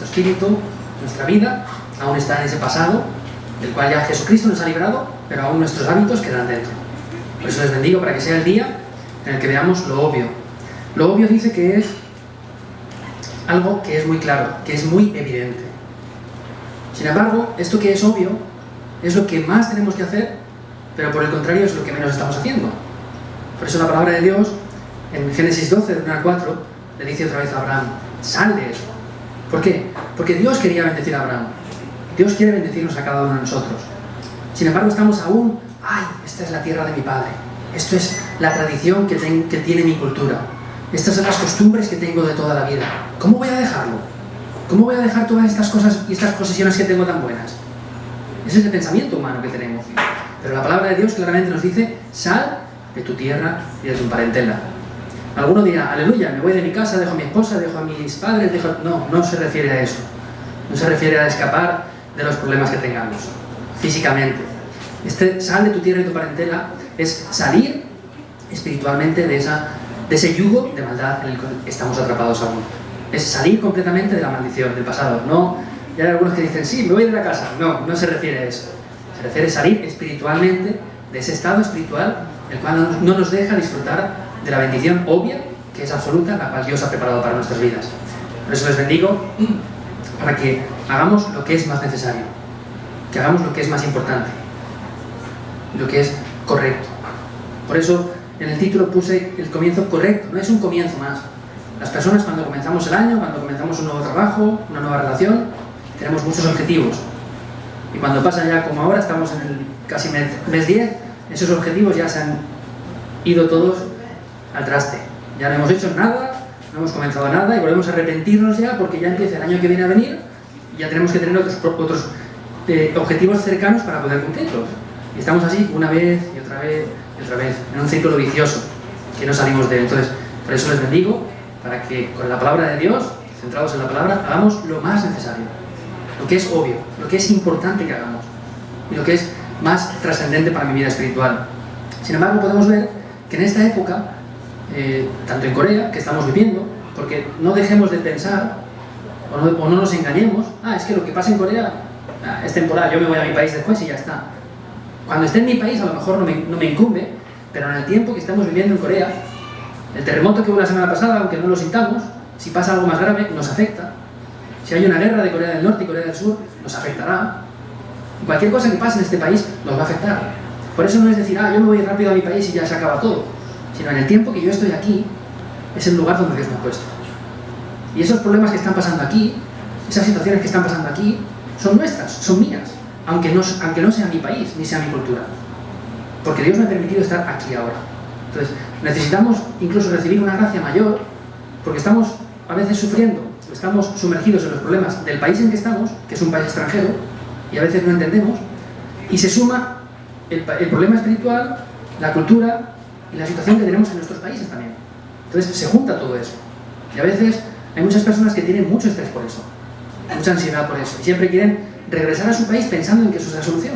nuestro espíritu, nuestra vida, aún está en ese pasado, del cual ya Jesucristo nos ha librado, pero aún nuestros hábitos quedan dentro. Por eso les bendigo para que sea el día en el que veamos lo obvio. Lo obvio dice que es algo que es muy claro, que es muy evidente. Sin embargo, esto que es obvio es lo que más tenemos que hacer, pero por el contrario es lo que menos estamos haciendo. Por eso la palabra de Dios, en Génesis 12, de 1 al 4, le dice otra vez a Abraham, sal de eso. ¿Por qué? Porque Dios quería bendecir a Abraham. Dios quiere bendecirnos a cada uno de nosotros. Sin embargo, estamos aún, ay, esta es la tierra de mi padre. Esto es la tradición que tiene mi cultura. Estas son las costumbres que tengo de toda la vida. ¿Cómo voy a dejarlo? ¿Cómo voy a dejar todas estas cosas y estas posesiones que tengo tan buenas? Ese es el pensamiento humano que tenemos. Pero la palabra de Dios claramente nos dice, sal de tu tierra y de tu parentela. Alguno dirá, aleluya, me voy de mi casa, dejo a mi esposa, dejo a mis padres, dejo... No, no se refiere a eso. No se refiere a escapar de los problemas que tengamos, físicamente. Sal de tu tierra y tu parentela es salir espiritualmente de ese yugo de maldad en el que estamos atrapados aún. Es salir completamente de la maldición del pasado. No, ya hay algunos que dicen, sí, me voy de la casa. No, no se refiere a eso. Se refiere a salir espiritualmente de ese estado espiritual el cual no nos deja disfrutar de la bendición obvia, que es absoluta, la cual Dios ha preparado para nuestras vidas. Por eso les bendigo para que hagamos lo que es más necesario, que hagamos lo que es más importante, lo que es correcto. Por eso en el título puse el comienzo correcto, no es un comienzo más. Las personas cuando comenzamos el año, cuando comenzamos un nuevo trabajo, una nueva relación, tenemos muchos objetivos. Y cuando pasa ya como ahora, estamos en el casi mes 10, esos objetivos ya se han ido todos al traste. Ya no hemos hecho nada, no hemos comenzado nada y volvemos a arrepentirnos ya porque ya empieza el año que viene a venir y ya tenemos que tener otros objetivos cercanos para poder cumplirlos. Y estamos así una vez y otra vez y otra vez, en un círculo vicioso que no salimos de él. Entonces, por eso les bendigo, para que con la palabra de Dios, centrados en la palabra, hagamos lo más necesario, lo que es obvio, lo que es importante que hagamos y lo que es más trascendente para mi vida espiritual. Sin embargo, podemos ver que en esta época, tanto en Corea, que estamos viviendo, porque no dejemos de pensar o no nos engañemos, es que lo que pasa en Corea es temporal, yo me voy a mi país después y ya está. Cuando esté en mi país a lo mejor no me incumbe, pero en el tiempo que estamos viviendo en Corea, el terremoto que hubo la semana pasada, aunque no lo sintamos, si pasa algo más grave, nos afecta. Si hay una guerra de Corea del Norte y Corea del Sur, nos afectará. Y cualquier cosa que pase en este país nos va a afectar. Por eso no es decir, yo me voy rápido a mi país y ya se acaba todo, sino en el tiempo que yo estoy aquí, es el lugar donde Dios me ha puesto. Y esos problemas que están pasando aquí, esas situaciones que están pasando aquí, son nuestras, son mías, aunque no sea mi país, ni sea mi cultura. Porque Dios me ha permitido estar aquí ahora. Entonces, necesitamos incluso recibir una gracia mayor, porque estamos a veces sufriendo, estamos sumergidos en los problemas del país en que estamos, que es un país extranjero, y a veces no entendemos, y se suma el problema espiritual, la cultura y la situación que tenemos en nuestros países también. Entonces, se junta todo eso. Y a veces hay muchas personas que tienen mucho estrés por eso, mucha ansiedad por eso, y siempre quieren regresar a su país pensando en que eso es la solución.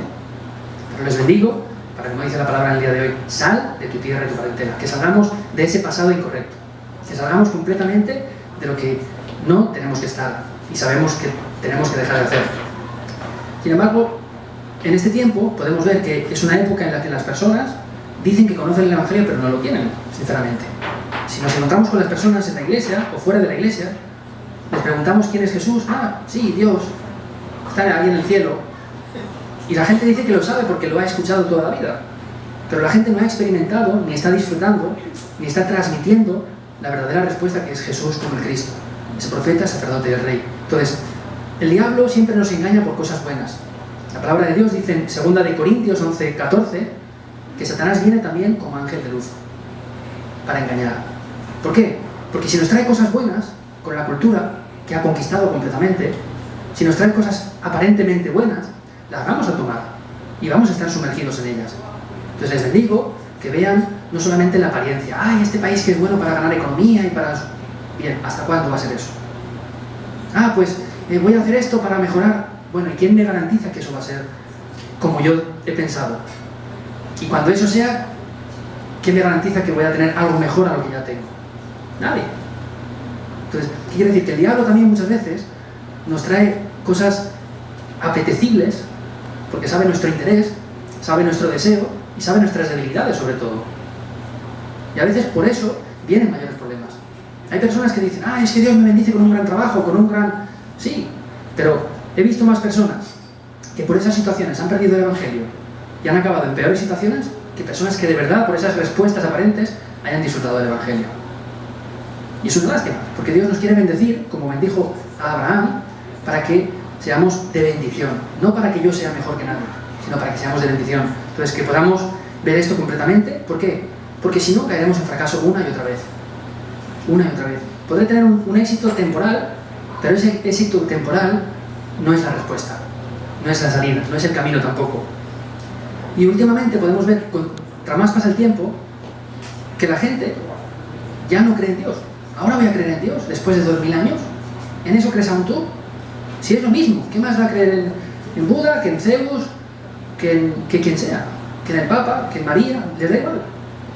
Pero les bendigo, para que como dice la palabra en el día de hoy, sal de tu tierra y tu parentela, que salgamos de ese pasado incorrecto, que salgamos completamente de lo que no tenemos que estar y sabemos que tenemos que dejar de hacer. Sin embargo, en este tiempo podemos ver que es una época en la que las personas dicen que conocen el Evangelio pero no lo tienen, sinceramente. Si nos encontramos con las personas en la iglesia o fuera de la iglesia, les preguntamos quién es Jesús. Sí, Dios, está ahí en el cielo. Y la gente dice que lo sabe porque lo ha escuchado toda la vida. Pero la gente no ha experimentado, ni está disfrutando, ni está transmitiendo la verdadera respuesta que es Jesús como el Cristo, ese profeta, sacerdote y el rey. Entonces, el diablo siempre nos engaña por cosas buenas. La palabra de Dios dice en 2 Corintios 11:14 que Satanás viene también como ángel de luz para engañar. ¿Por qué? Porque si nos trae cosas buenas, con la cultura que ha conquistado completamente, si nos trae cosas aparentemente buenas, las vamos a tomar y vamos a estar sumergidos en ellas. Entonces les bendigo que vean no solamente la apariencia, este país que es bueno para ganar economía y para... Bien, ¿hasta cuándo va a ser eso? Voy a hacer esto para mejorar. Bueno, ¿y quién me garantiza que eso va a ser como yo he pensado? Y cuando eso sea, ¿quién me garantiza que voy a tener algo mejor a lo que ya tengo? Nadie. Entonces, ¿qué quiere decir? Que el diablo también muchas veces nos trae cosas apetecibles, porque sabe nuestro interés, sabe nuestro deseo y sabe nuestras debilidades sobre todo. Y a veces por eso vienen mayores problemas. Hay personas que dicen, es que Dios me bendice con un gran trabajo, con un gran... Sí, pero he visto más personas que por esas situaciones han perdido el Evangelio y han acabado en peores situaciones que personas que de verdad, por esas respuestas aparentes, hayan disfrutado del Evangelio. Y es una lástima, porque Dios nos quiere bendecir, como bendijo a Abraham, para que seamos de bendición. No para que yo sea mejor que nadie, sino para que seamos de bendición. Entonces, que podamos ver esto completamente. ¿Por qué? Porque si no, caeremos en fracaso una y otra vez. Una y otra vez. Podré tener un éxito temporal, pero ese éxito temporal no es la respuesta, no es la salida, no es el camino tampoco. Y últimamente podemos ver, contra más pasa el tiempo, que la gente ya no cree en Dios. Ahora voy a creer en Dios, después de 2000 años. ¿En eso crees aún tú? Si es lo mismo, ¿qué más va a creer en Buda, que en Zeus, que quien sea? Que en el Papa, que en María, les da igual.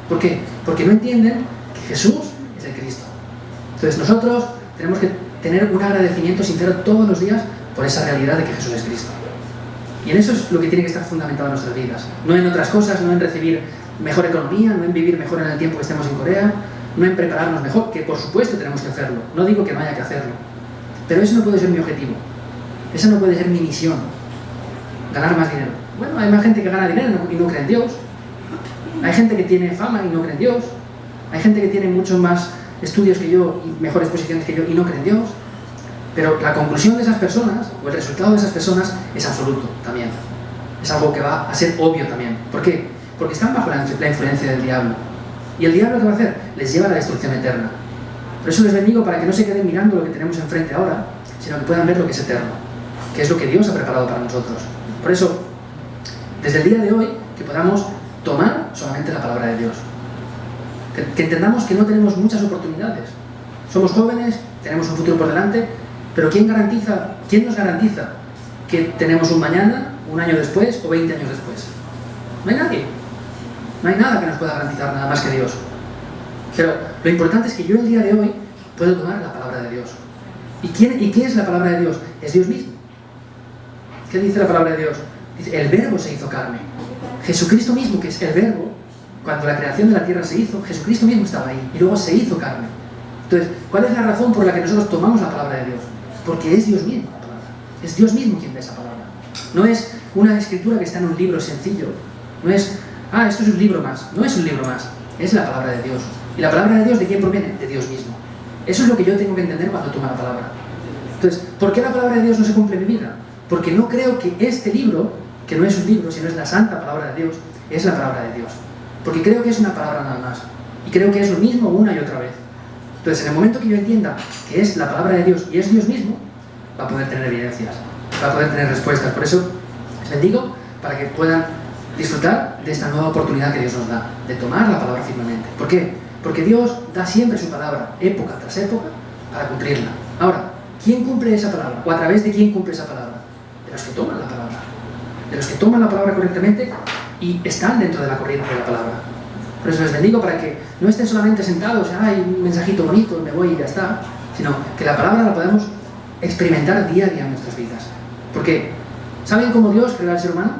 ¿Por qué? Porque no entienden que Jesús es el Cristo. Entonces nosotros tenemos que tener un agradecimiento sincero todos los días por esa realidad de que Jesús es Cristo. Y en eso es lo que tiene que estar fundamentado en nuestras vidas. No en otras cosas, no en recibir mejor economía, no en vivir mejor en el tiempo que estemos en Corea, no en prepararnos mejor, que por supuesto tenemos que hacerlo. No digo que no haya que hacerlo. Pero eso no puede ser mi objetivo. Esa no puede ser mi misión. Ganar más dinero. Bueno, hay más gente que gana dinero y no cree en Dios. Hay gente que tiene fama y no cree en Dios. Hay gente que tiene muchos más estudios que yo y mejores posiciones que yo y no cree en Dios. Pero la conclusión de esas personas, o el resultado de esas personas, es absoluto también. Es algo que va a ser obvio también. ¿Por qué? Porque están bajo la influencia del diablo. ¿Y el diablo qué va a hacer? Les lleva a la destrucción eterna. Por eso les bendigo para que no se queden mirando lo que tenemos enfrente ahora, sino que puedan ver lo que es eterno, que es lo que Dios ha preparado para nosotros. Por eso, desde el día de hoy, que podamos tomar solamente la palabra de Dios. Que entendamos que no tenemos muchas oportunidades. Somos jóvenes, tenemos un futuro por delante, pero ¿quién nos garantiza que tenemos un mañana, un año después o 20 años después? No hay nadie. No hay nada que nos pueda garantizar nada más que Dios. Pero lo importante es que yo el día de hoy puedo tomar la palabra de Dios. ¿Y qué es la palabra de Dios? Es Dios mismo. ¿Qué dice la palabra de Dios? Dice, el verbo se hizo carne. Jesucristo mismo, que es el verbo, cuando la creación de la tierra se hizo, Jesucristo mismo estaba ahí y luego se hizo carne. Entonces, ¿cuál es la razón por la que nosotros tomamos la palabra de Dios? Porque es Dios mismo la palabra. Es Dios mismo quien ve esa palabra. No es una escritura que está en un libro sencillo. No es, esto es un libro más. No es un libro más. Es la palabra de Dios. ¿Y la palabra de Dios de quién proviene? De Dios mismo. Eso es lo que yo tengo que entender cuando tomo la palabra. Entonces, ¿por qué la palabra de Dios no se cumple en mi vida? Porque no creo que este libro, que no es un libro, sino es la santa palabra de Dios, es la palabra de Dios. Porque creo que es una palabra nada más. Y creo que es lo mismo una y otra vez. Entonces, en el momento que yo entienda que es la palabra de Dios y es Dios mismo, va a poder tener evidencias, va a poder tener respuestas. Por eso, les bendigo para que puedan disfrutar de esta nueva oportunidad que Dios nos da, de tomar la palabra firmemente. ¿Por qué? Porque Dios da siempre su palabra, época tras época, para cumplirla. Ahora, ¿quién cumple esa palabra? ¿O a través de quién cumple esa palabra? De los que toman la palabra. De los que toman la palabra correctamente y están dentro de la corriente de la palabra. Por eso les bendigo para que no estén solamente sentados, un mensajito bonito, me voy y ya está, sino que la palabra la podamos experimentar día a día en nuestras vidas. Porque, ¿saben cómo Dios creó al ser humano?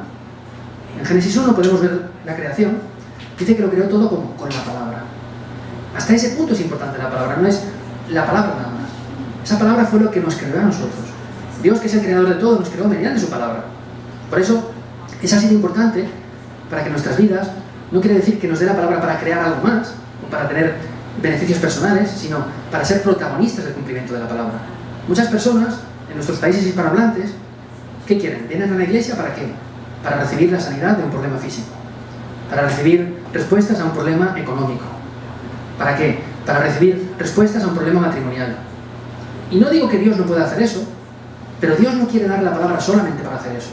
En Génesis 1 podemos ver la creación. Dice que lo creó todo con la palabra. Hasta ese punto es importante la palabra, no es la palabra nada más. Esa palabra fue lo que nos creó a nosotros. Dios, que es el creador de todo, nos creó mediante su palabra. Por eso, es así de importante para que nuestras vidas, no quiere decir que nos dé la palabra para crear algo más, o para tener beneficios personales, sino para ser protagonistas del cumplimiento de la palabra. Muchas personas, en nuestros países hispanohablantes, ¿qué quieren? ¿Vienen a la iglesia para qué? Para recibir la sanidad de un problema físico, para recibir respuestas a un problema económico. ¿Para qué? Para recibir respuestas a un problema matrimonial. Y no digo que Dios no pueda hacer eso, pero Dios no quiere dar la palabra solamente para hacer eso.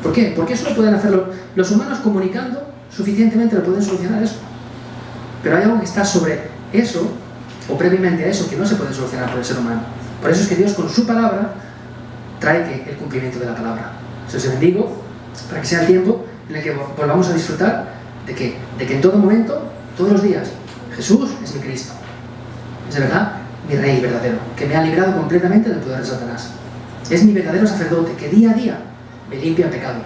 ¿Por qué? Porque eso lo pueden hacer los humanos comunicando suficientemente, lo pueden solucionar eso. Pero hay algo que está sobre eso, o previamente a eso, que no se puede solucionar por el ser humano. Por eso es que Dios con su palabra trae el cumplimiento de la palabra. Eso os bendigo para que sea el tiempo en el que volvamos a disfrutar de que en todo momento, todos los días, Jesús es mi Cristo. Es de verdad mi rey verdadero, que me ha librado completamente del poder de Satanás. Es mi verdadero sacerdote, que día a día me limpia el pecado.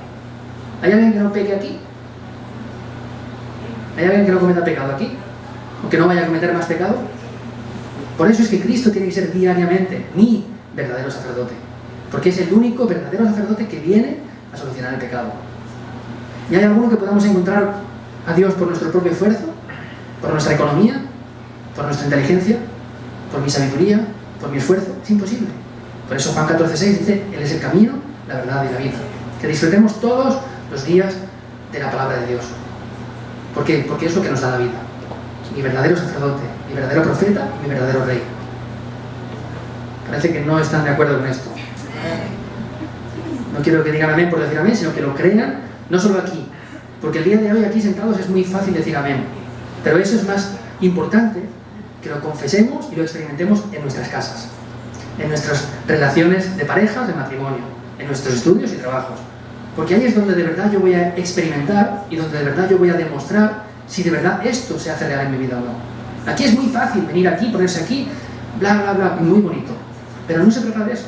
¿Hay alguien que no peque aquí? ¿Hay alguien que no cometa pecado aquí? ¿O que no vaya a cometer más pecado? Por eso es que Cristo tiene que ser diariamente mi verdadero sacerdote, porque es el único verdadero sacerdote que viene a solucionar el pecado. ¿Y hay alguno que podamos encontrar a Dios por nuestro propio esfuerzo? ¿Por nuestra economía? ¿Por nuestra inteligencia? ¿Por mi sabiduría? ¿Por mi esfuerzo? Es imposible. Por eso Juan 14:6 dice: Él es el camino, la verdad y la vida. Que disfrutemos todos los días de la palabra de Dios. ¿Por qué? Porque es lo que nos da la vida. Mi verdadero sacerdote, mi verdadero profeta y mi verdadero rey. Parece que no están de acuerdo con esto. No quiero que digan amén por decir amén, sino que lo crean, no solo aquí. Porque el día de hoy aquí sentados es muy fácil decir amén. Pero eso es más importante que lo confesemos y lo experimentemos en nuestras casas, en nuestras relaciones de parejas, de matrimonio, en nuestros estudios y trabajos. Porque ahí es donde de verdad yo voy a experimentar y donde de verdad yo voy a demostrar si de verdad esto se hace real en mi vida o no. Aquí es muy fácil venir aquí, ponerse aquí, bla, bla, bla, muy bonito. Pero no se trata de eso.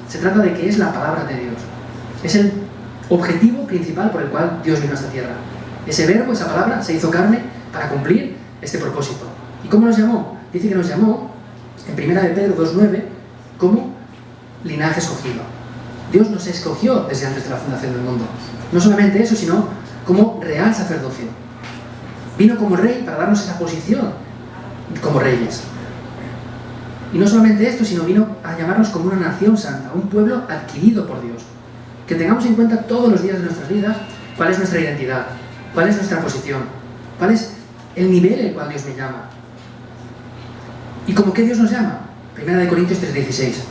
Se trata de que es la palabra de Dios. Es el objetivo principal por el cual Dios vino a esta tierra. Ese verbo, esa palabra, se hizo carne para cumplir este propósito. ¿Y cómo nos llamó? Dice que nos llamó, en 1 de Pedro 2:9, como linaje escogido. Dios nos escogió desde antes de la fundación del mundo. No solamente eso, sino como real sacerdocio. Vino como rey para darnos esa posición como reyes. Y no solamente esto, sino vino a llamarnos como una nación santa, un pueblo adquirido por Dios. Que tengamos en cuenta todos los días de nuestras vidas cuál es nuestra identidad, cuál es nuestra posición, cuál es el nivel en el cual Dios me llama. ¿Y cómo que Dios nos llama? 1 Corintios 3:16.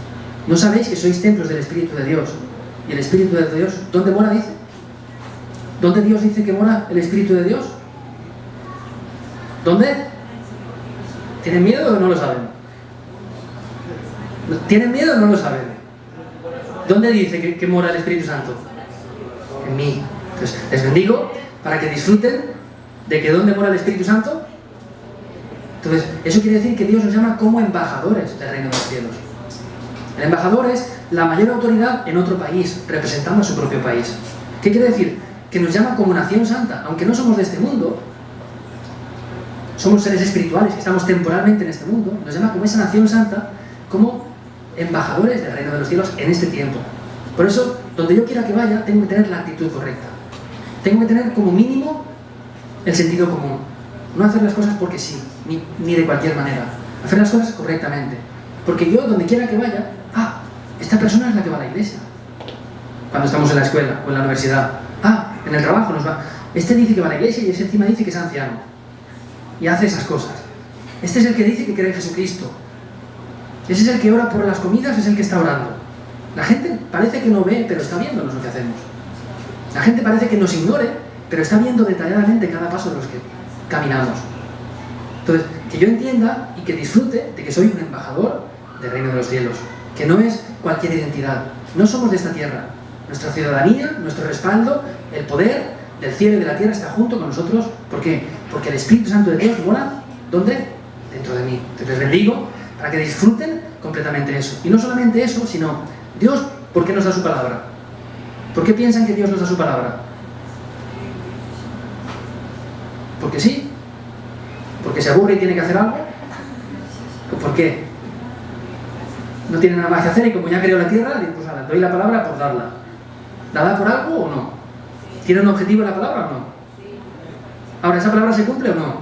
¿No sabéis que sois templos del Espíritu de Dios? ¿Y el Espíritu de Dios dónde mora, dice? ¿Dónde Dios dice que mora el Espíritu de Dios? ¿Dónde? ¿Tienen miedo o no lo saben? ¿Tienen miedo o no lo saben? ¿Dónde dice que mora el Espíritu Santo? En mí. Entonces, les bendigo para que disfruten de que ¿dónde mora el Espíritu Santo? Entonces, eso quiere decir que Dios nos llama como embajadores del reino de los cielos. El embajador es la mayor autoridad en otro país, representando a su propio país. ¿Qué quiere decir? Que nos llama como nación santa, aunque no somos de este mundo, somos seres espirituales que estamos temporalmente en este mundo, nos llama como esa nación santa, como embajadores del reino de los cielos en este tiempo. Por eso, donde yo quiera que vaya, tengo que tener la actitud correcta. Tengo que tener como mínimo el sentido común. No hacer las cosas porque sí, ni de cualquier manera. Hacer las cosas correctamente. Porque yo, donde quiera que vaya, esta persona es la que va a la iglesia. Cuando estamos en la escuela o en la universidad. En el trabajo nos va. Este dice que va a la iglesia y ese encima dice que es anciano. Y hace esas cosas. Este es el que dice que cree en Jesucristo. Ese es el que ora por las comidas, es el que está orando. La gente parece que no ve, pero está viéndonos lo que hacemos. La gente parece que nos ignore, pero está viendo detalladamente cada paso de los que caminamos. Entonces, que yo entienda y que disfrute de que soy un embajador del reino de los cielos, que no es cualquier identidad. No somos de esta tierra. Nuestra ciudadanía, nuestro respaldo, el poder del cielo y de la tierra está junto con nosotros. ¿Por qué? Porque el Espíritu Santo de Dios mora, ¿dónde? Dentro de mí. Entonces les bendigo para que disfruten completamente eso. Y no solamente eso, sino Dios, ¿por qué nos da su palabra? ¿Por qué piensan que Dios nos da su palabra? ¿Porque sí? ¿Porque se aburre y tiene que hacer algo? ¿O por qué? No tiene nada más que hacer y como ya creó la tierra, pues le doy la palabra por darla. ¿La da por algo o no? ¿Tiene un objetivo la palabra o no? Ahora, ¿esa palabra se cumple o no?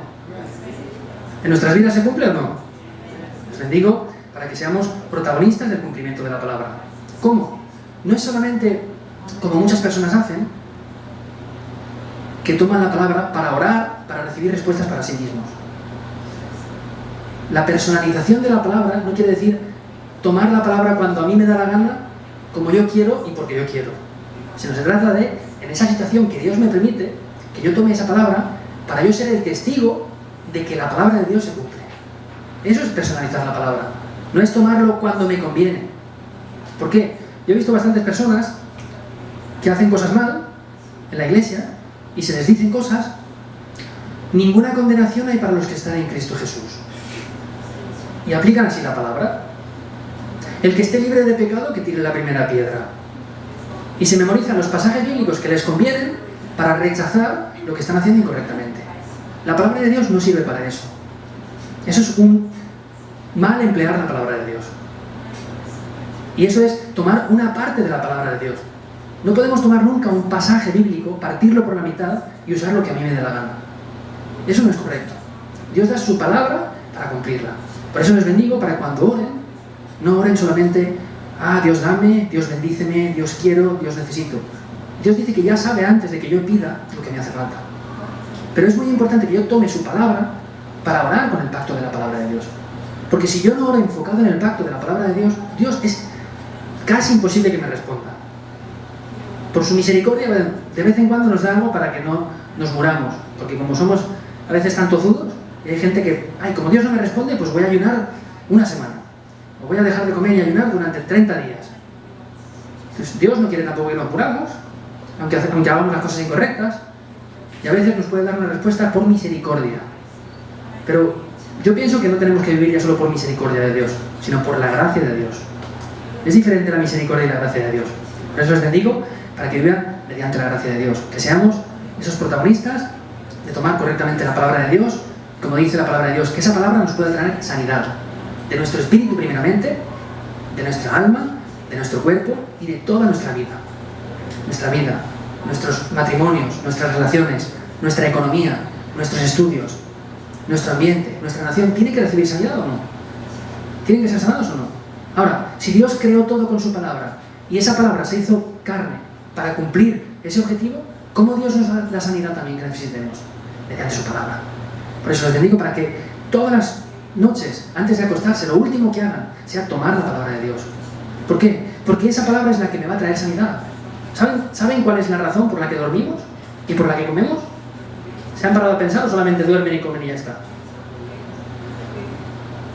¿En nuestras vidas se cumple o no? Les bendigo para que seamos protagonistas del cumplimiento de la palabra. ¿Cómo? No es solamente, como muchas personas hacen, que toman la palabra para orar, para recibir respuestas para sí mismos. La personalización de la palabra no quiere decir tomar la palabra cuando a mí me da la gana, como yo quiero y porque yo quiero. Sino se trata de, en esa situación que Dios me permite, que yo tome esa palabra para yo ser el testigo de que la palabra de Dios se cumple. Eso es personalizar la palabra. No es tomarlo cuando me conviene. ¿Por qué? Yo he visto bastantes personas que hacen cosas mal en la iglesia y se les dicen cosas. Ninguna condenación hay para los que están en Cristo Jesús. y aplican así la palabra. El que esté libre de pecado, que tire la primera piedra. Y se memorizan los pasajes bíblicos que les convienen para rechazar lo que están haciendo incorrectamente. La palabra de Dios no sirve para eso. Eso es un mal emplear la palabra de Dios. Y eso es tomar una parte de la palabra de Dios. No podemos tomar nunca un pasaje bíblico, partirlo por la mitad y usar lo que a mí me dé la gana. Eso no es correcto. Dios da su palabra para cumplirla. Por eso les bendigo para cuando oren, no oren solamente, Dios dame, Dios bendíceme, Dios quiero, Dios necesito. Dios dice que ya sabe antes de que yo pida lo que me hace falta. Pero es muy importante que yo tome su palabra para orar con el pacto de la palabra de Dios. Porque si yo no oro enfocado en el pacto de la palabra de Dios, Dios es casi imposible que me responda. Por su misericordia, de vez en cuando nos da algo para que no nos muramos. Porque como somos a veces tan tozudos, hay gente que, como Dios no me responde, pues voy a ayunar una semana. O voy a dejar de comer y ayunar durante 30 días. Entonces, Dios no quiere tampoco que nos muramos, aunque hagamos las cosas incorrectas. Y a veces nos puede dar una respuesta por misericordia. Pero yo pienso que no tenemos que vivir ya solo por misericordia de Dios, sino por la gracia de Dios. Es diferente la misericordia y la gracia de Dios. Por eso les bendigo, para que vivan mediante la gracia de Dios. Que seamos esos protagonistas de tomar correctamente la palabra de Dios, como dice la palabra de Dios, que esa palabra nos pueda traer sanidad. De nuestro espíritu primeramente, de nuestra alma, de nuestro cuerpo y de toda nuestra vida. Nuestra vida, nuestros matrimonios, nuestras relaciones, nuestra economía, nuestros estudios, nuestro ambiente, nuestra nación, ¿tiene que recibir sanidad o no? ¿Tienen que ser sanados o no? Ahora, si Dios creó todo con su palabra y esa palabra se hizo carne para cumplir ese objetivo, ¿cómo Dios nos da la sanidad también que necesitemos? Mediante su palabra. Por eso les bendigo para que todas las noches, antes de acostarse, lo último que hagan sea tomar la palabra de Dios. ¿Por qué? Porque esa palabra es la que me va a traer sanidad. ¿Saben cuál es la razón por la que dormimos y por la que comemos? ¿Se han parado a pensar o solamente duermen y comen y ya está?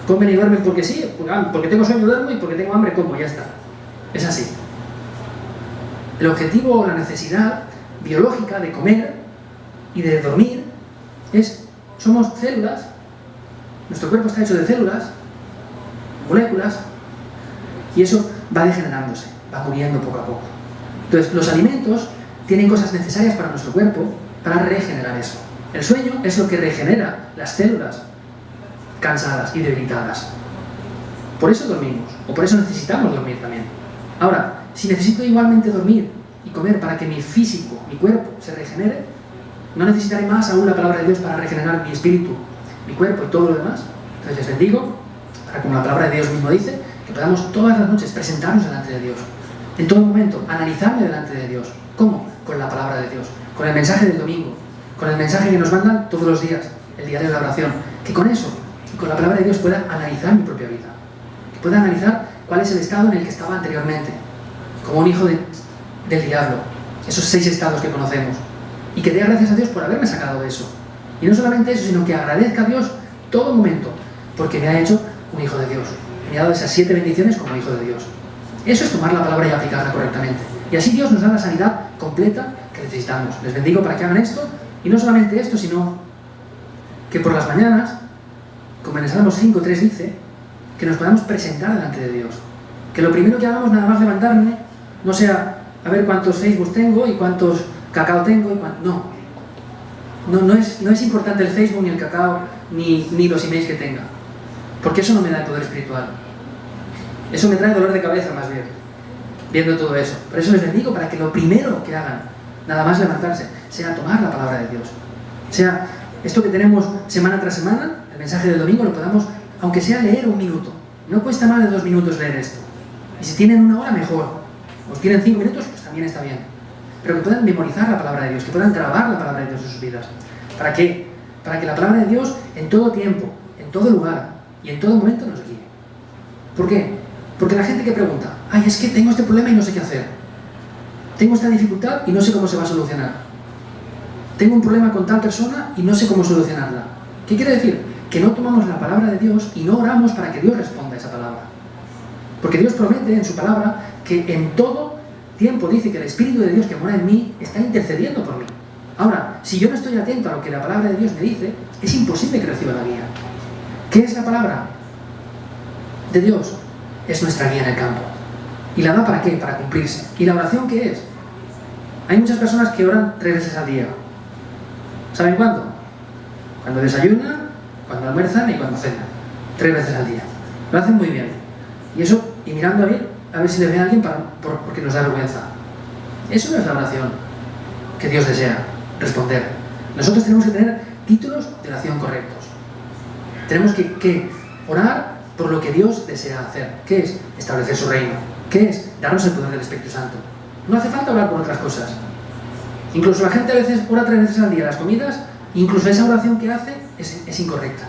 Comen y duermen porque sí, porque tengo sueño duermo y porque tengo hambre como, ya está. Es así. El objetivo o la necesidad biológica de comer y de dormir somos células, nuestro cuerpo está hecho de células, moléculas, y eso va degenerándose, va muriendo poco a poco. Entonces, los alimentos tienen cosas necesarias para nuestro cuerpo para regenerar eso. El sueño es lo que regenera las células cansadas y debilitadas. Por eso dormimos, o por eso necesitamos dormir también. Ahora, si necesito igualmente dormir y comer para que mi físico, mi cuerpo, se regenere, ¿no necesitaré más aún la palabra de Dios para regenerar mi espíritu, mi cuerpo y todo lo demás? Entonces les bendigo, para como la palabra de Dios mismo dice, que podamos todas las noches presentarnos delante de Dios. En todo momento, analizarme delante de Dios. ¿Cómo? Con la palabra de Dios, con el mensaje del domingo, con el mensaje que nos mandan todos los días, el diario de la oración. Que con eso, y con la palabra de Dios, pueda analizar mi propia vida. Que pueda analizar cuál es el estado en el que estaba anteriormente, como un hijo del diablo, esos 6 estados que conocemos. Y que dé gracias a Dios por haberme sacado de eso. Y no solamente eso, sino que agradezca a Dios todo momento, porque me ha hecho un hijo de Dios. Me ha dado esas 7 bendiciones como hijo de Dios. Eso es tomar la palabra y aplicarla correctamente. Y así Dios nos da la sanidad completa que necesitamos. Les bendigo para que hagan esto, y no solamente esto, sino que por las mañanas, como en el Salmo 5.3 dice, que nos podamos presentar delante de Dios. Que lo primero que hagamos nada más levantarme no sea a ver cuántos Facebook tengo y cuántos cacao tengo y no es importante el Facebook ni el cacao ni los emails que tenga, porque eso no me da el poder espiritual. Eso me trae dolor de cabeza más bien, viendo todo eso. Por eso les bendigo para que lo primero que hagan, nada más levantarse, sea tomar la palabra de Dios. Sea esto que tenemos semana tras semana, el mensaje del domingo, lo podamos, aunque sea leer 1 minuto. No cuesta más de 2 minutos leer esto. Y si tienen 1 hora, mejor. O si tienen 5 minutos, pues también está bien. Pero que puedan memorizar la palabra de Dios, que puedan grabar la palabra de Dios en sus vidas. ¿Para qué? Para que la palabra de Dios en todo tiempo, en todo lugar y en todo momento nos guíe. ¿Por qué? Porque la gente que pregunta, es que tengo este problema y no sé qué hacer. Tengo esta dificultad y no sé cómo se va a solucionar. Tengo un problema con tal persona y no sé cómo solucionarla. ¿Qué quiere decir? Que no tomamos la palabra de Dios y no oramos para que Dios responda a esa palabra. Porque Dios promete en su palabra que en todo tiempo dice que el Espíritu de Dios que mora en mí está intercediendo por mí. Ahora, si yo no estoy atento a lo que la palabra de Dios me dice, es imposible que reciba la guía. ¿Qué es la palabra? de Dios es nuestra guía en el campo. ¿Y la da para qué? Para cumplirse. ¿Y la oración qué es? Hay muchas personas que oran 3 veces al día. ¿Saben cuándo? Cuando desayunan, cuando almuerzan y cuando cenan. 3 veces al día. Lo hacen muy bien. Y eso, y mirando a ver si le ve a alguien porque nos da vergüenza. Eso no es la oración que Dios desea responder. Nosotros tenemos que tener títulos de oración correctos. Tenemos que orar por lo que Dios desea hacer. ¿Qué es? Establecer su reino. ¿Qué es? Darnos el poder del Espíritu Santo. No hace falta orar por otras cosas. Incluso la gente a veces ora 3 veces al día las comidas, incluso esa oración que hace es incorrecta.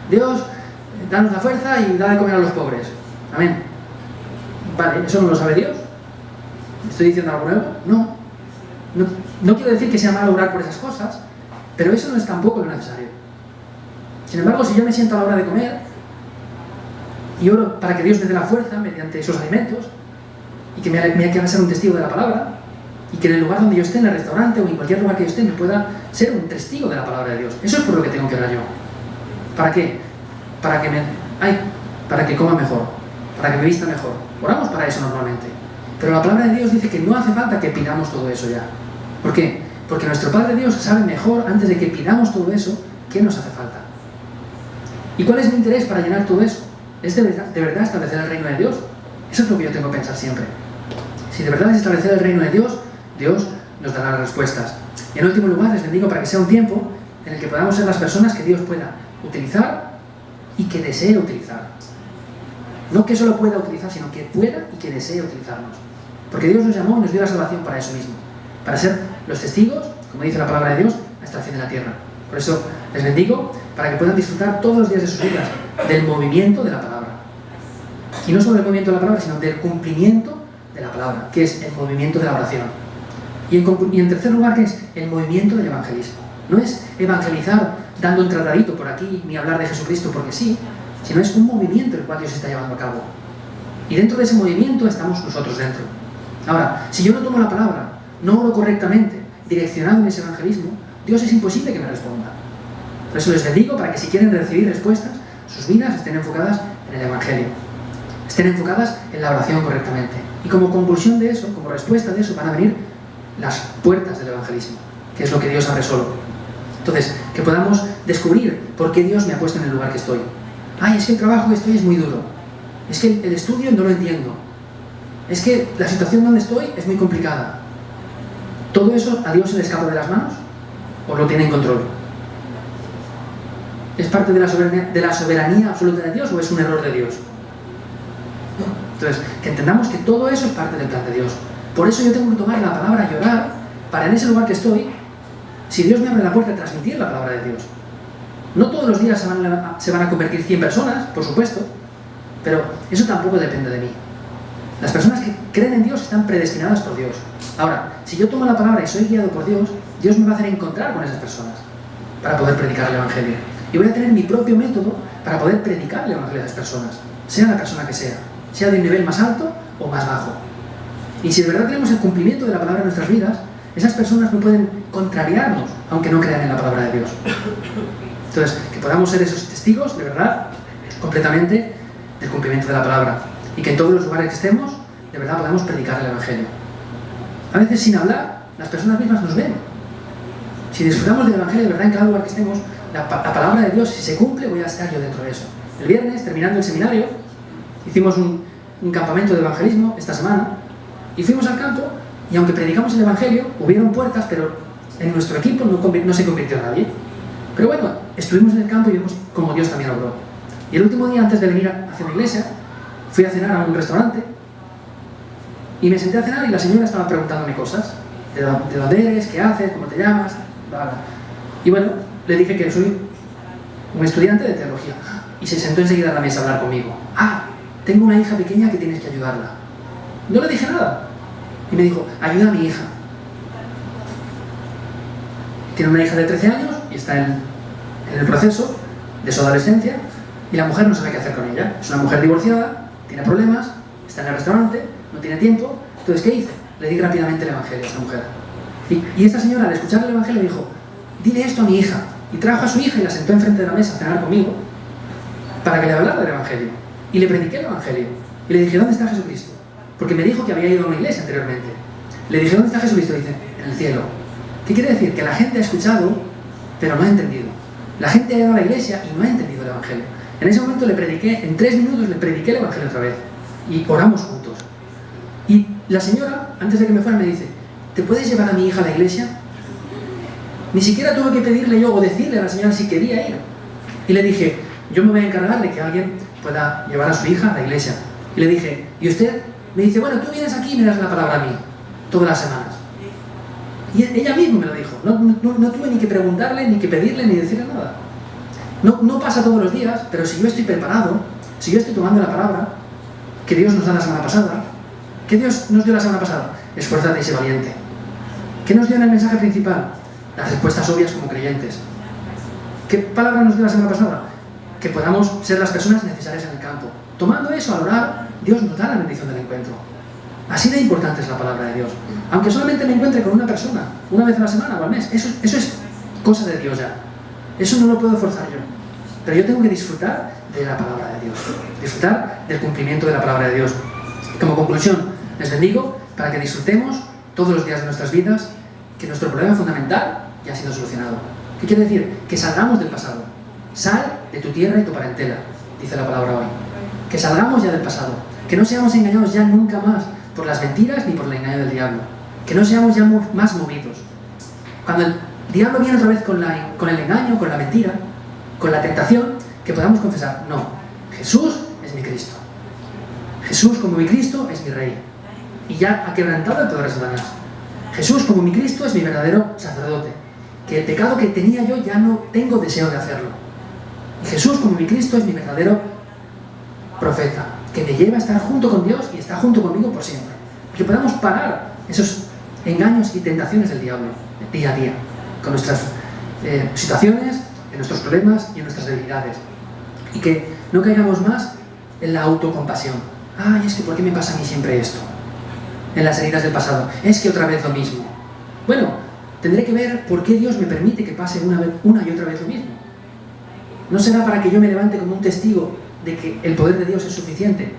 Dios, danos la fuerza y da de comer a los pobres. Amén. Vale, ¿eso no lo sabe Dios? ¿Estoy diciendo algo nuevo? No quiero decir que sea malo orar por esas cosas, pero eso no es tampoco lo necesario. Sin embargo, si yo me siento a la hora de comer y oro para que Dios me dé la fuerza mediante esos alimentos y que me haga ser un testigo de la palabra, y que en el lugar donde yo esté, en el restaurante o en cualquier lugar que yo esté, me pueda ser un testigo de la palabra de Dios. Eso es por lo que tengo que orar yo. ¿Para qué? Para que coma mejor, para que me vista mejor. Oramos para eso normalmente. Pero la palabra de Dios dice que no hace falta que pidamos todo eso ya. ¿Por qué? Porque nuestro Padre Dios sabe mejor, antes de que pidamos todo eso, qué nos hace falta. ¿Y cuál es mi interés para llenar todo eso? ¿Es de verdad establecer el reino de Dios? Eso es lo que yo tengo que pensar siempre. Si de verdad es establecer el reino de Dios, Dios nos dará las respuestas. Y en último lugar, les bendigo para que sea un tiempo en el que podamos ser las personas que Dios pueda utilizar y que desee utilizar. No que solo pueda utilizar, sino que pueda y que desee utilizarnos. Porque Dios nos llamó y nos dio la salvación para eso mismo. Para ser los testigos, como dice la palabra de Dios, hasta el fin de la tierra. Por eso les bendigo para que puedan disfrutar todos los días de sus vidas del movimiento de la palabra. Y no solo del movimiento de la palabra, sino del cumplimiento de la palabra, que es el movimiento de la oración. Y en tercer lugar, que es el movimiento del evangelismo. No es evangelizar dando un tratadito por aquí, ni hablar de Jesucristo porque sí, sino es un movimiento el cual Dios está llevando a cabo. Y dentro de ese movimiento estamos nosotros dentro. Ahora, si yo no tomo la palabra, no oro correctamente, direccionado en ese evangelismo, Dios es imposible que me responda. Por eso les bendigo para que si quieren recibir respuestas, sus vidas estén enfocadas en el evangelio. Estén enfocadas en la oración correctamente. Y como conclusión de eso, como respuesta de eso, van a venir las puertas del evangelismo, que es lo que Dios abre solo. Entonces, que podamos descubrir por qué Dios me ha puesto en el lugar que estoy. Ay, es que el trabajo que estoy es muy duro. Es que el estudio no lo entiendo. Es que la situación donde estoy es muy complicada. ¿Todo eso a Dios se le escapa de las manos? ¿O lo tiene en control? ¿Es parte de la soberanía absoluta de Dios o es un error de Dios? Entonces, que entendamos que todo eso es parte del plan de Dios. Por eso yo tengo que tomar la palabra y orar para en ese lugar que estoy, si Dios me abre la puerta, transmitir la palabra de Dios. No todos los días se van a convertir 100 personas, por supuesto, pero eso tampoco depende de mí. Las personas que creen en Dios están predestinadas por Dios. Ahora, si yo tomo la palabra y soy guiado por Dios, Dios me va a hacer encontrar con esas personas para poder predicar el Evangelio. Y voy a tener mi propio método para poder predicar el Evangelio a esas personas, sea la persona que sea de un nivel más alto o más bajo. Y si de verdad tenemos el cumplimiento de la palabra en nuestras vidas, esas personas no pueden contrariarnos, aunque no crean en la palabra de Dios. Entonces, que podamos ser esos testigos, de verdad, completamente del cumplimiento de la palabra. Y que en todos los lugares que estemos, de verdad podamos predicar el Evangelio. A veces sin hablar, las personas mismas nos ven. Si disfrutamos del Evangelio de verdad en cada lugar que estemos, la palabra de Dios, si se cumple, voy a estar yo dentro de eso. El viernes, terminando el seminario, hicimos un campamento de evangelismo esta semana, y fuimos al campo, y aunque predicamos el Evangelio, hubieron puertas, pero en nuestro equipo no se convirtió nadie. Pero bueno, estuvimos en el campo y vimos cómo Dios también obró. Y el último día, antes de venir hacia la iglesia, fui a cenar a un restaurante, y me senté a cenar y la señora estaba preguntándome cosas. ¿De dónde eres? ¿Qué haces? ¿Cómo te llamas? Y bueno, le dije que soy un estudiante de teología. Y se sentó enseguida a la mesa a hablar conmigo. Ah, tengo una hija pequeña que tienes que ayudarla. No le dije nada. Y me dijo, ayuda a mi hija. Tiene una hija de 13 años y está en el proceso de su adolescencia y la mujer no sabe qué hacer con ella. Es una mujer divorciada, tiene problemas, está en el restaurante, no tiene tiempo. Entonces, ¿qué hice? Le di rápidamente el Evangelio a esta mujer. Y esta señora, al escuchar el Evangelio, dijo, dile esto a mi hija. Y trajo a su hija y la sentó enfrente de la mesa a cenar conmigo para que le hablara del Evangelio. Y le prediqué el Evangelio. Y le dije, ¿dónde está Jesucristo? Porque me dijo que había ido a una iglesia anteriormente. Le dije, ¿dónde está Jesucristo? Dice, en el cielo. ¿Qué quiere decir? Que la gente ha escuchado, pero no ha entendido. La gente ha ido a la iglesia y no ha entendido el Evangelio. En ese momento le prediqué, en 3 minutos le prediqué el Evangelio otra vez. Y oramos juntos. Y la señora, antes de que me fuera, me dice, ¿te puedes llevar a mi hija a la iglesia? Ni siquiera tuve que pedirle yo o decirle a la señora si quería ir. Y le dije, yo me voy a encargar de que alguien pueda llevar a su hija a la iglesia. Y le dije, ¿y usted? Me dice, bueno, tú vienes aquí y me das la palabra a mí, todas las semanas. Y ella misma me lo dijo. No tuve ni que preguntarle, ni que pedirle, ni decirle nada. No pasa todos los días, pero si yo estoy preparado, si yo estoy tomando la palabra que Dios nos da la semana pasada, ¿qué Dios nos dio la semana pasada? Esfuérzate y sé valiente. ¿Qué nos dio en el mensaje principal? Las respuestas obvias como creyentes. ¿Qué palabra nos dio la semana pasada? Que podamos ser las personas necesarias en el campo. Tomando eso al orar, Dios nos da la bendición del encuentro. Así de importante es la palabra de Dios. Aunque solamente me encuentre con una persona, una vez a la semana o al mes, eso es cosa de Dios ya. Eso no lo puedo forzar yo. Pero yo tengo que disfrutar de la palabra de Dios. Disfrutar del cumplimiento de la palabra de Dios. Como conclusión, les bendigo para que disfrutemos todos los días de nuestras vidas que nuestro problema fundamental ya ha sido solucionado. ¿Qué quiere decir? Que salgamos del pasado. Sal de tu tierra y tu parentela, dice la palabra hoy. Que salgamos ya del pasado. Que no seamos engañados ya nunca más por las mentiras ni por el engaño del diablo. Que no seamos ya más movidos. Cuando el diablo viene otra vez con el engaño, con la mentira, con la tentación, que podamos confesar, no, Jesús es mi Cristo. Jesús como mi Cristo es mi Rey. Y ya ha quebrantado el poder de Satanás. Jesús como mi Cristo es mi verdadero sacerdote. Que el pecado que tenía yo ya no tengo deseo de hacerlo. Y Jesús como mi Cristo es mi verdadero profeta, que me lleva a estar junto con Dios y está junto conmigo por siempre. Que podamos parar esos engaños y tentaciones del diablo día a día, con nuestras situaciones, en nuestros problemas y en nuestras debilidades. Y que no caigamos más en la autocompasión. Ay, es que ¿por qué me pasa a mí siempre esto? En las heridas del pasado. Es que otra vez lo mismo. Bueno, tendré que ver por qué Dios me permite que pase una y otra vez lo mismo. ¿No será para que yo me levante como un testigo de que el poder de Dios es suficiente?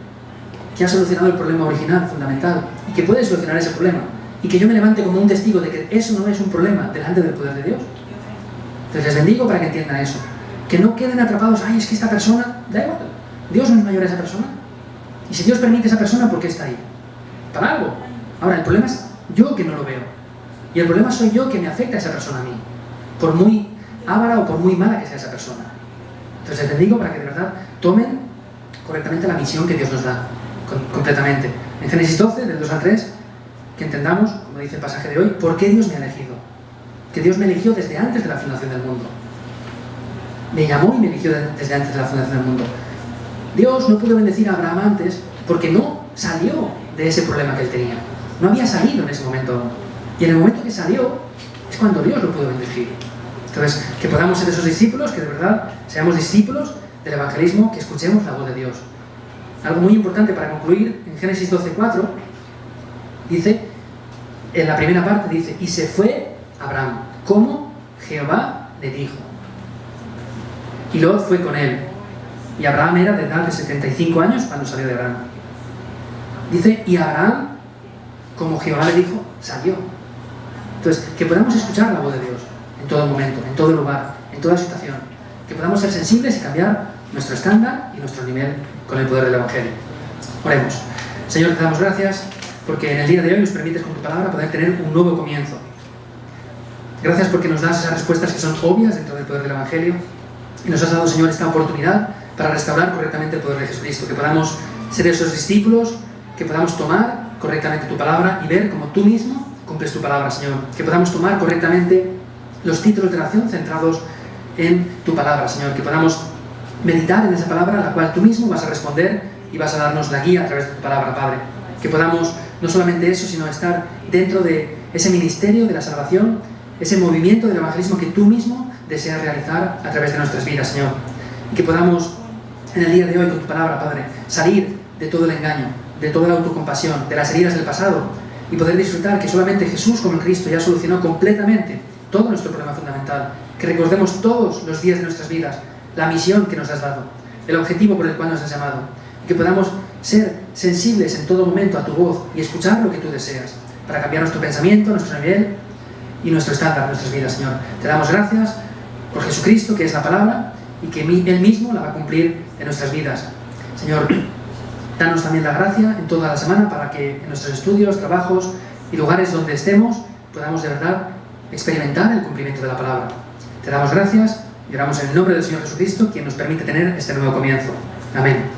Que ha solucionado el problema original, fundamental, y que puede solucionar ese problema. Y que yo me levante como un testigo de que eso no es un problema delante del poder de Dios. Entonces les bendigo para que entiendan eso. Que no queden atrapados, ay, es que esta persona, da igual, Dios no es mayor a esa persona. Y si Dios permite a esa persona, ¿por qué está ahí? Para algo. Ahora, el problema es yo que no lo veo. Y el problema soy yo que me afecta a esa persona a mí. Por muy avara o por muy mala que sea esa persona. Entonces les bendigo para que de verdad tomen correctamente la misión que Dios nos da. Completamente. En Génesis 12, del 2 al 3, que entendamos, como dice el pasaje de hoy, por qué Dios me ha elegido. Que Dios me eligió desde antes de la fundación del mundo. Me llamó y me eligió desde antes de la fundación del mundo. Dios no pudo bendecir a Abraham antes porque no salió de ese problema que él tenía. No había salido en ese momento aún. Y en el momento que salió es cuando Dios lo pudo bendecir. Entonces, que podamos ser esos discípulos, que de verdad seamos discípulos del evangelismo, que escuchemos la voz de Dios. Algo muy importante para concluir, en Génesis 12:4, dice, en la primera parte dice, y se fue Abraham, como Jehová le dijo. Y Lot fue con él. Y Abraham era de edad de 75 años cuando salió de Abraham. Dice, y Abraham, como Jehová le dijo, salió. Entonces, que podamos escuchar la voz de Dios en todo momento, en todo lugar, en toda situación. Que podamos ser sensibles y cambiar nuestro estándar y nuestro nivel con el poder del Evangelio. Oremos. Señor, te damos gracias porque en el día de hoy nos permites con tu palabra poder tener un nuevo comienzo. Gracias porque nos das esas respuestas que son obvias dentro del poder del Evangelio y nos has dado, Señor, esta oportunidad para restaurar correctamente el poder de Jesucristo. Que podamos ser esos discípulos, que podamos tomar correctamente tu palabra y ver cómo tú mismo cumples tu palabra, Señor. Que podamos tomar correctamente los títulos de oración centrados en tu palabra, Señor. Que podamos meditar en esa palabra a la cual tú mismo vas a responder y vas a darnos la guía a través de tu palabra, Padre. Que podamos, no solamente eso, sino estar dentro de ese ministerio de la salvación, ese movimiento del evangelismo que tú mismo deseas realizar a través de nuestras vidas, Señor. Y que podamos, en el día de hoy, con tu palabra, Padre, salir de todo el engaño, de toda la autocompasión, de las heridas del pasado, y poder disfrutar que solamente Jesús como el Cristo ya solucionó completamente todo nuestro problema fundamental. Que recordemos todos los días de nuestras vidas la misión que nos has dado, el objetivo por el cual nos has llamado, que podamos ser sensibles en todo momento a tu voz y escuchar lo que tú deseas, para cambiar nuestro pensamiento, nuestro nivel y nuestro estándar, nuestras vidas, Señor. Te damos gracias por Jesucristo, que es la palabra, y que Él mismo la va a cumplir en nuestras vidas. Señor, danos también la gracia en toda la semana para que en nuestros estudios, trabajos y lugares donde estemos podamos de verdad experimentar el cumplimiento de la palabra. Te damos gracias y oramos en el nombre del Señor Jesucristo, quien nos permite tener este nuevo comienzo. Amén.